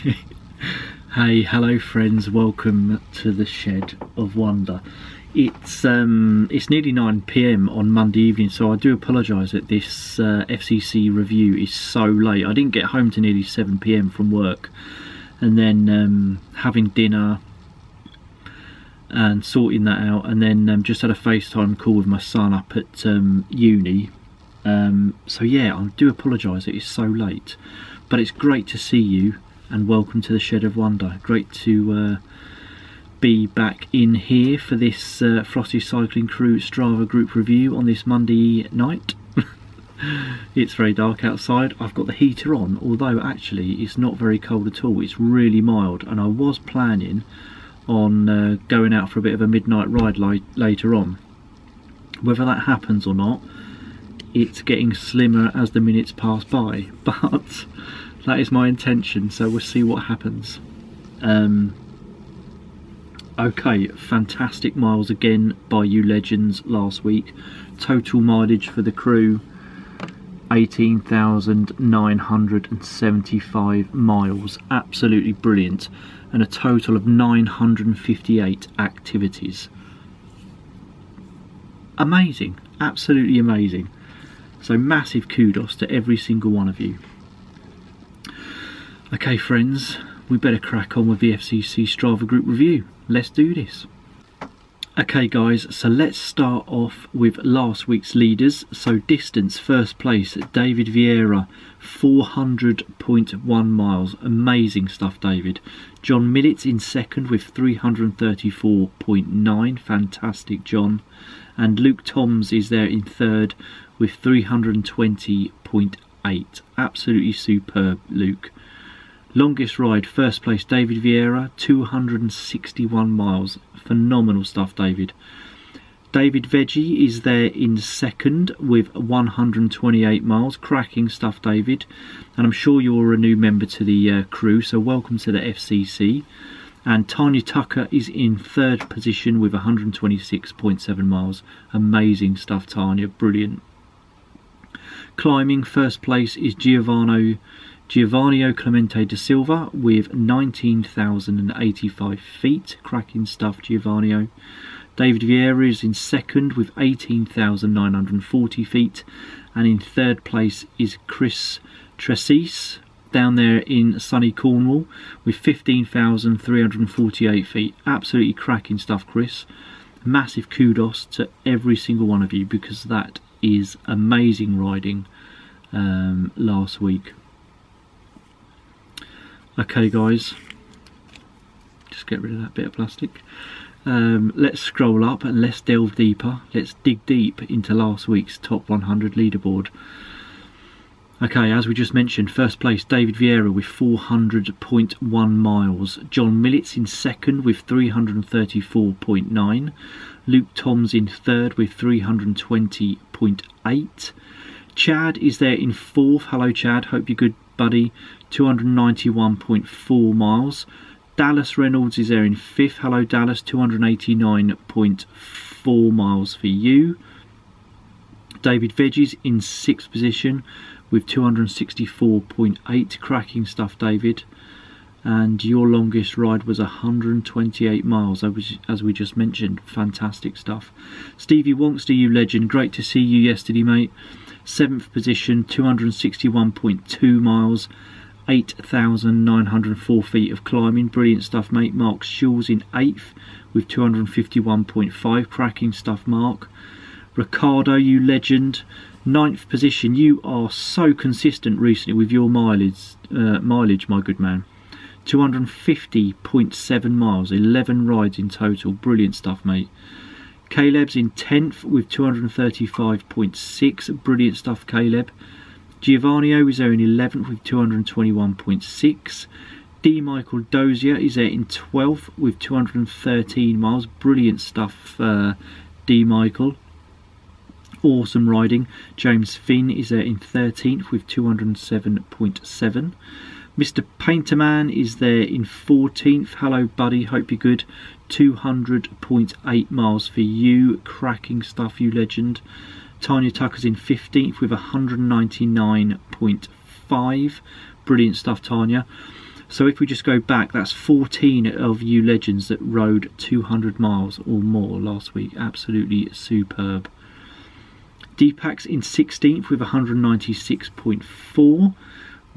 Hey, hello friends, welcome to the Shed of Wonder. It's nearly 9 PM on Monday evening, so I do apologise that this FCC review is so late. I didn't get home to nearly 7 PM from work, and then having dinner and sorting that out, and then just had a FaceTime call with my son up at uni. So yeah, I do apologise that it's so late, but it's great to see you and welcome to the Shed of Wonder. Great to be back in here for this Frosty Cycling Crew Strava group review on this Monday night. It's very dark outside. I've got the heater on, although actually it's not very cold at all. It's really mild, and I was planning on going out for a bit of a midnight ride later on. Whether that happens or not, it's getting slimmer as the minutes pass by, but that is my intention, so we'll see what happens. Okay, fantastic miles again by you legends last week. Total mileage for the crew, 18,975 miles. Absolutely brilliant. And a total of 958 activities. Amazing, absolutely amazing. So massive kudos to every single one of you. Okay friends, we better crack on with the FCC Strava group review. Let's do this. Okay guys, so let's start off with last week's leaders. So distance, first place, David Vieira, 400.1 miles. Amazing stuff, David. John Millets in second with 334.9. Fantastic, John. And Luke Toms is there in third with 320.8. Absolutely superb, Luke. Longest ride, first place, David Vieira, 261 miles. Phenomenal stuff, David. David Veggie is there in second with 128 miles. Cracking stuff, David. And I'm sure you're a new member to the crew, so welcome to the FCC. And Tanya Tucker is in third position with 126.7 miles. Amazing stuff, Tanya. Brilliant. Climbing, first place is Giovanni Clemente da Silva with 19,085 feet. Cracking stuff, Giovanni. David Vieira is in second with 18,940 feet. And in third place is Chris Tresis down there in sunny Cornwall with 15,348 feet. Absolutely cracking stuff, Chris. Massive kudos to every single one of you, because that is amazing riding last week. Okay guys, just get rid of that bit of plastic. Let's scroll up and let's delve deeper. Let's dig deep into last week's top 100 leaderboard. Okay, as we just mentioned, first place David Vieira with 400.1 miles. John Millets in second with 334.9. Luke Toms in third with 320.8. Chad is there in fourth. Hello Chad, hope you're good, buddy. 291.4 miles. Dallas Reynolds is there in fifth. Hello Dallas, 289.4 miles for you. David Veggies in sixth position with 264.8. Cracking stuff, David. And your longest ride was 128 miles, as we just mentioned. Fantastic stuff. Stevie Wonkster, you legend, great to see you yesterday, mate. Seventh position, 261.2 miles, 8,904 feet of climbing. Brilliant stuff, mate. Mark Schulz in eighth with 251.5. Cracking stuff, Mark. Ricardo, you legend, ninth position. You are so consistent recently with your mileage, my good man. 250.7 miles, 11 rides in total. Brilliant stuff, mate. Caleb's in 10th with 235.6. Brilliant stuff, Caleb. Giovanni is there in 11th with 221.6. D. Michael Dozier is there in 12th with 213 miles. Brilliant stuff, D. Michael. Awesome riding. James Finn is there in 13th with 207.7. Mr. Painterman is there in 14th. Hello buddy, hope you're good. 200.8 miles for you. Cracking stuff, you legend. Tanya Tucker's in 15th with 199.5. Brilliant stuff, Tanya. So if we just go back, that's 14 of you legends that rode 200 miles or more last week. Absolutely superb. Deepak's in 16th with 196.4.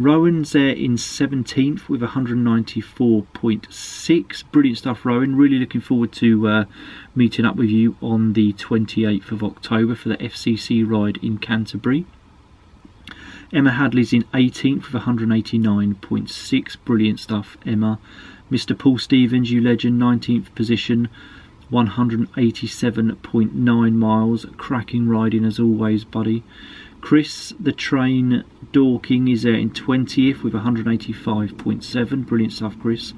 Rowan's there in 17th with 194.6. Brilliant stuff, Rowan. Really looking forward to meeting up with you on the 28th of October for the FCC ride in Canterbury. Emma Hadley's in 18th with 189.6. Brilliant stuff, Emma. Mr. Paul Stevens, you legend, 19th position, 187.9 miles. Cracking riding as always, buddy. Chris the Train Dorking is there in 20th with 185.7. Brilliant stuff, Chris.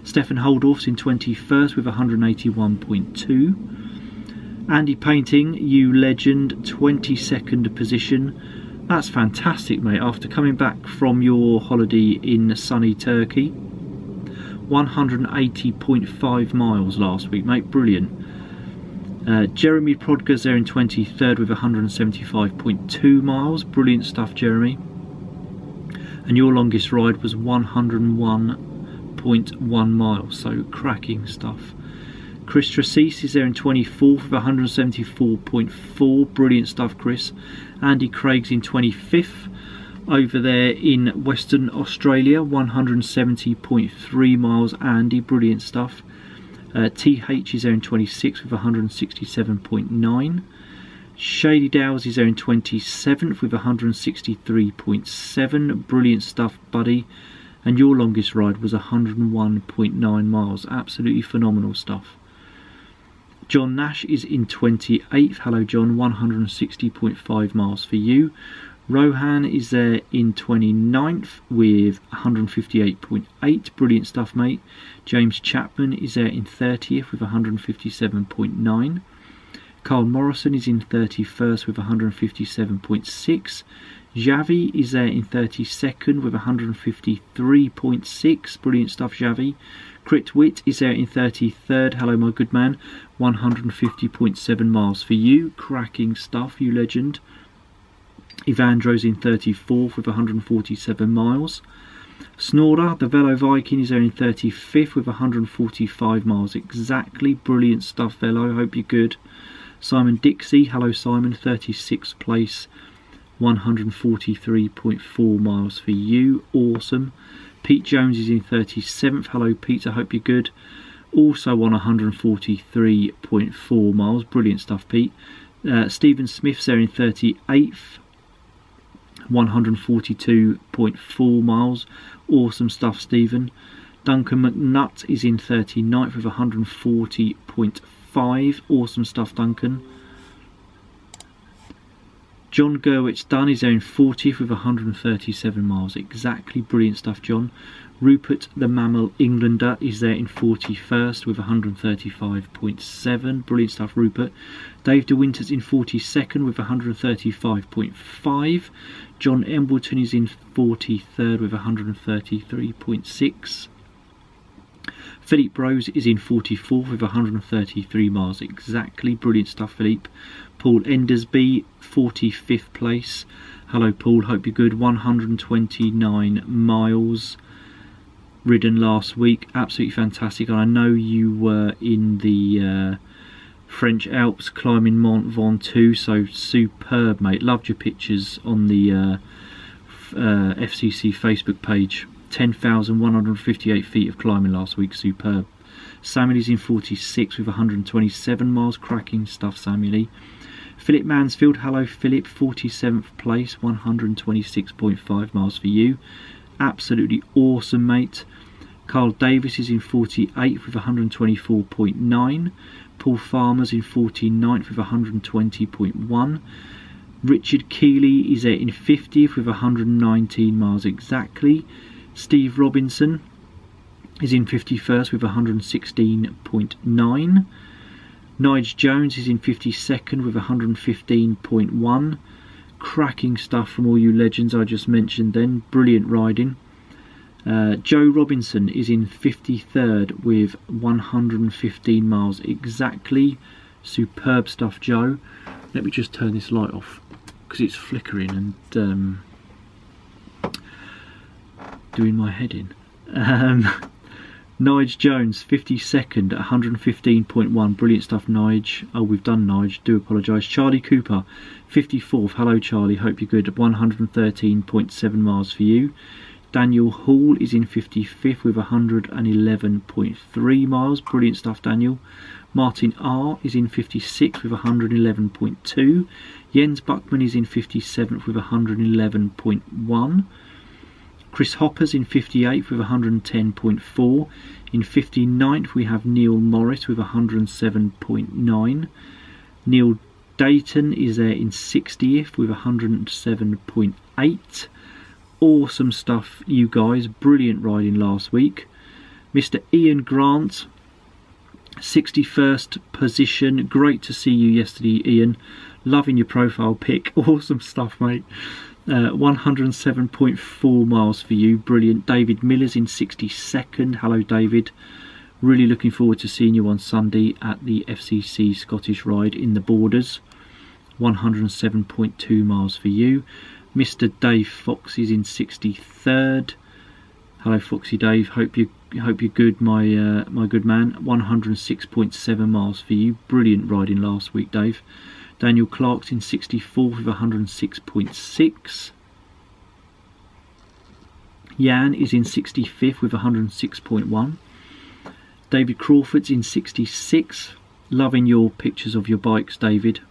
Stefan Holdorf's in 21st with 181.2. Andy Painting, you legend, 22nd position. That's fantastic, mate. After coming back from your holiday in sunny Turkey, 180.5 miles last week, mate. Brilliant. Jeremy Prodger's there in 23rd with 175.2 miles. Brilliant stuff, Jeremy. And your longest ride was 101.1 miles, so cracking stuff. Chris Tracese is there in 24th with 174.4. Brilliant stuff, Chris. Andy Craig's in 25th over there in Western Australia, 170.3 miles. Andy, brilliant stuff. TH is there in 26th with 167.9. Shady Dowles is there in 27th with 163.7. Brilliant stuff, buddy. And your longest ride was 101.9 miles. Absolutely phenomenal stuff. John Nash is in 28th. Hello, John. 160.5 miles for you. Rohan is there in 29th with 158.8. Brilliant stuff, mate. James Chapman is there in 30th with 157.9. Carl Morrison is in 31st with 157.6. Javi is there in 32nd with 153.6. Brilliant stuff, Javi. Crit Witt is there in 33rd. Hello, my good man. 150.7 miles for you. Cracking stuff, you legend. Evandro's in 34th with 147 miles. Snorder, the Velo Viking, is there in 35th with 145 miles exactly. Brilliant stuff, Velo. Hope you're good. Simon Dixie, hello Simon, 36th place, 143.4 miles for you. Awesome. Pete Jones is in 37th. Hello Pete, I hope you're good. Also on 143.4 miles. Brilliant stuff, Pete. Stephen Smith's there in 38th, 142.4 miles. Awesome stuff, Stephen. Duncan McNutt is in 39th with 140.5. Awesome stuff, Duncan. John Gerwitz Dunn is there in 40th with 137 miles exactly. Brilliant stuff, John. Rupert the Mammal Englander is there in 41st with 135.7. Brilliant stuff, Rupert. Dave De Winters in 42nd with 135.5. John Embleton is in 43rd with 133.6. Philippe Rose is in 44th with 133 miles exactly. Brilliant stuff, Philippe. Paul Endersby, 45th place. Hello Paul, hope you're good. 129 miles ridden last week. Absolutely fantastic. And I know you were in the French Alps climbing Mont Ventoux, so superb, mate. Loved your pictures on the FCC Facebook page. 10,158 feet of climbing last week. Superb. Samuel is in 46 with 127 miles. Cracking stuff, Samuel. Philip Mansfield, hello Philip, 47th place, 126.5 miles for you. Absolutely awesome, mate. Carl Davis is in 48th with 124.9. Paul Farmer's in 49th with 120.1. Richard Keeley is there in 50th with 119 miles exactly. Steve Robinson is in 51st with 116.9. Nige Jones is in 52nd with 115.1. Cracking stuff from all you legends I just mentioned then. Brilliant riding. Joe Robinson is in 53rd with 115 miles exactly. Superb stuff, Joe. Let me just turn this light off because it's flickering and doing my head in. Nige Jones, 52nd at 115.1. Brilliant stuff, Nige. Oh, we've done Nige. Do apologise. Charlie Cooper, 54th. Hello, Charlie. Hope you're good. 113.7 miles for you. Daniel Hall is in 55th with 111.3 miles. Brilliant stuff, Daniel. Martin R is in 56th with 111.2. Jens Buckman is in 57th with 111.1. Chris Hopper's in 58th with 110.4. In 59th we have Neil Morris with 107.9. Neil Dayton is there in 60th with 107.8. Awesome stuff, you guys. Brilliant riding last week. Mr. Ian Grant, 61st position. Great to see you yesterday, Ian. Loving your profile pic. Awesome stuff, mate. 107.4 miles for you. Brilliant. David Miller's in 62nd. Hello, David. Really looking forward to seeing you on Sunday at the FCC Scottish Ride in the Borders. 107.2 miles for you. Mr. Dave Fox is in 63rd. Hello, Foxy Dave. Hope you're good, my good man. 106.7 miles for you. Brilliant riding last week, Dave. Daniel Clark's in 64th with 106.6. Jan is in 65th with 106.1. David Crawford's in 66. Loving your pictures of your bikes, David,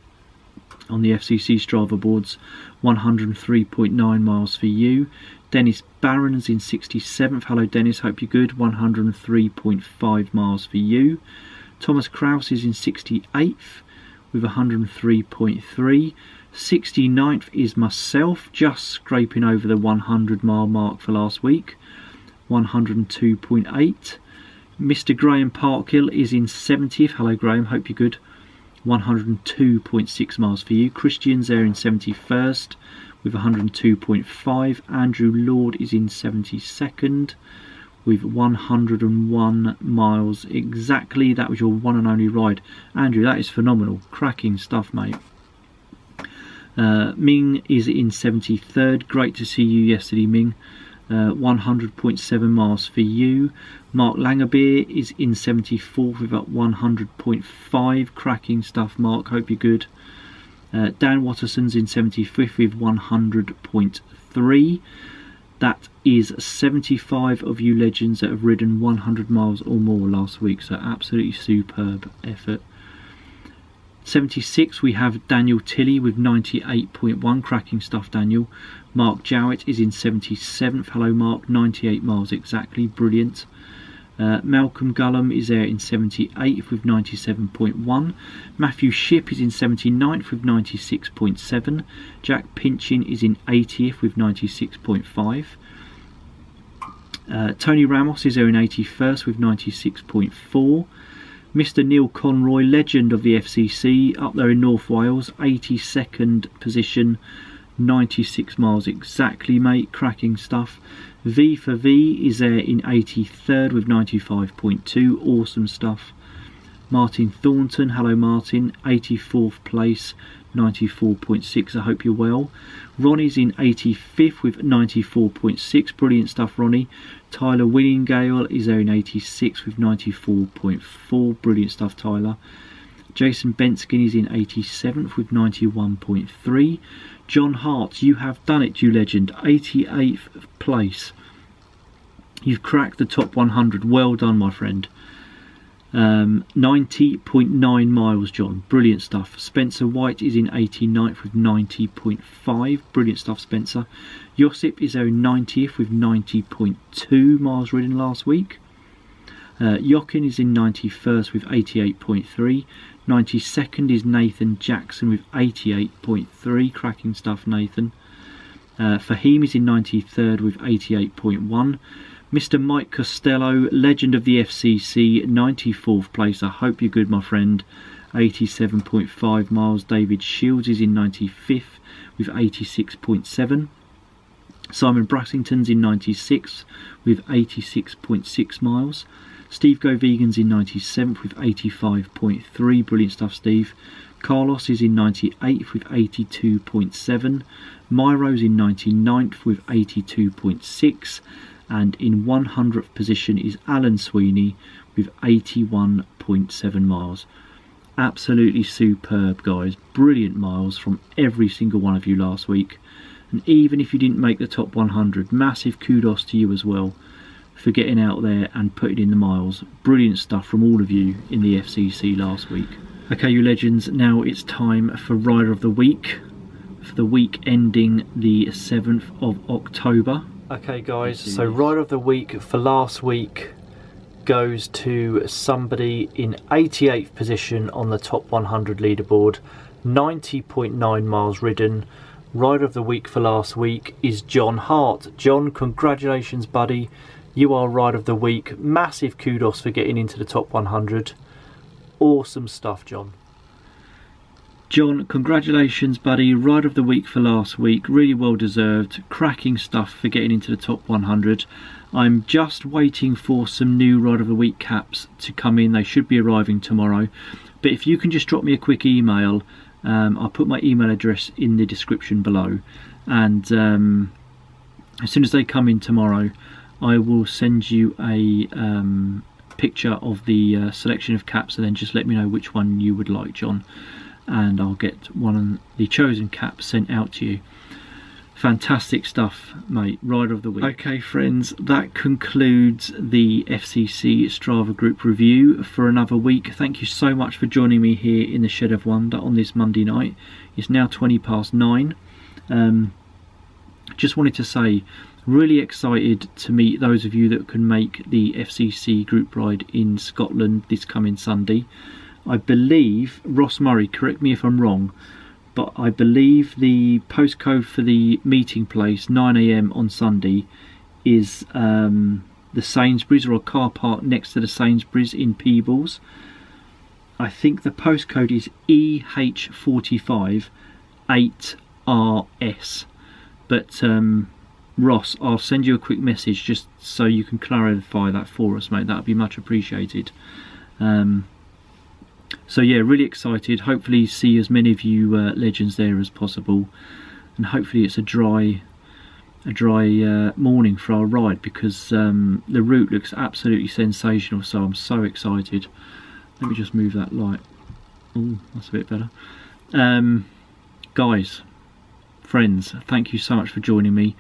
on the FCC Strava boards. 103.9 miles for you. Dennis Barron's in 67th. Hello, Dennis. Hope you're good. 103.5 miles for you. Thomas Kraus is in 68th with 103.3. 69th is myself, just scraping over the 100 mile mark for last week. 102.8. Mr. Graham Parkhill is in 70th. Hello, Graham. Hope you're good. 102.6 miles for you. Christian's there in 71st with 102.5. Andrew Lord is in 72nd with 101 miles exactly. That was your one and only ride, Andrew. That is phenomenal. Cracking stuff, mate. Ming is in 73rd. Great to see you yesterday, Ming. 100.7 miles for you. Mark Langerbeer is in 74th with about 100.5. Cracking stuff, Mark. Hope you're good. Dan Watterson's in 75th with 100.3. That is 75 of you legends that have ridden 100 miles or more last week, so absolutely superb effort. 76 we have Daniel Tilley with 98.1. Cracking stuff, Daniel. Mark Jowett is in 77th. Hello, Mark. 98 miles exactly. Brilliant. Malcolm Gullum is there in 78th with 97.1. Matthew Shipp is in 79th with 96.7. Jack Pinchin is in 80th with 96.5. Tony Ramos is there in 81st with 96.4. Mr. Neil Conroy, legend of the FCC, up there in North Wales, 82nd position, 96 miles exactly, mate. Cracking stuff. V for V is there in 83rd with 95.2. Awesome stuff. Martin Thornton, hello Martin, 84th place, 94.6. I hope you're well. Ronnie's in 85th with 94.6. Brilliant stuff, Ronnie. Tyler Willingale is there in 86th with 94.4. Brilliant stuff, Tyler. Jason Benskin is in 87th with 91.3. John Hart, you have done it, you legend. 88th place. You've cracked the top 100. Well done, my friend. 90.9 miles, John. Brilliant stuff. Spencer White is in 89th with 90.5. Brilliant stuff, Spencer. Josip is there in 90th with 90.2 miles ridden last week. Jochen is in 91st with 88.3. 92nd is Nathan Jackson with 88.3. Cracking stuff, Nathan. Fahim is in 93rd with 88.1. Mr. Mike Costello, legend of the FCC, 94th place. I hope you're good, my friend. 87.5 miles. David Shields is in 95th with 86.7. Simon Brassington's in 96th with 86.6 miles. Steve Go Vegan's in 97th with 85.3. Brilliant stuff, Steve. Carlos is in 98th with 82.7. Myro's in 99th with 82.6. and in 100th position is Alan Sweeney with 81.7 miles. Absolutely superb, guys. Brilliant miles from every single one of you last week. And even if you didn't make the top 100, massive kudos to you as well for getting out there and putting in the miles. Brilliant stuff from all of you in the FCC last week. Okay, you legends, now it's time for Rider of the Week for the week ending the 7th of October. Okay guys, so Rider of the Week for last week goes to somebody in 88th position on the top 100 leaderboard, 90.9 miles ridden. Rider of the Week for last week is John Hart. John, congratulations buddy, you are Rider of the Week. Massive kudos for getting into the top 100. Awesome stuff, John. John, congratulations buddy, Rider of the Week for last week, really well deserved, cracking stuff for getting into the top 100. I'm just waiting for some new Rider of the Week caps to come in. They should be arriving tomorrow, but if you can just drop me a quick email, I'll put my email address in the description below, and as soon as they come in tomorrow I will send you a picture of the selection of caps, and then just let me know which one you would like, John, and I'll get one of the chosen caps sent out to you. Fantastic stuff, mate. Rider of the Week. Okay friends, that concludes the FCC Strava group review for another week. Thank you so much for joining me here in the Shed of Wonder on this Monday night. It's now 9:20. Just wanted to say, really excited to meet those of you that can make the FCC group ride in Scotland this coming Sunday. I believe, Ross Murray, correct me if I'm wrong, but I believe the postcode for the meeting place, 9 AM on Sunday, is the Sainsbury's, or a car park next to the Sainsbury's in Peebles. I think the postcode is EH45 8RS. But Ross, I'll send you a quick message just so you can clarify that for us, mate. That would be much appreciated. So yeah, really excited. Hopefully see as many of you legends there as possible, and hopefully it's a dry morning for our ride, because the route looks absolutely sensational. So I'm so excited. Let me just move that light. Oh, that's a bit better. Guys, friends, thank you so much for joining me.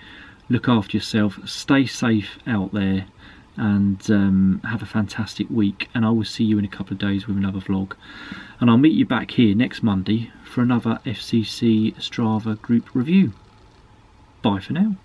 Look after yourself, stay safe out there, and have a fantastic week, and I will see you in a couple of days with another vlog, and I'll meet you back here next Monday for another FCC Strava group review. Bye for now.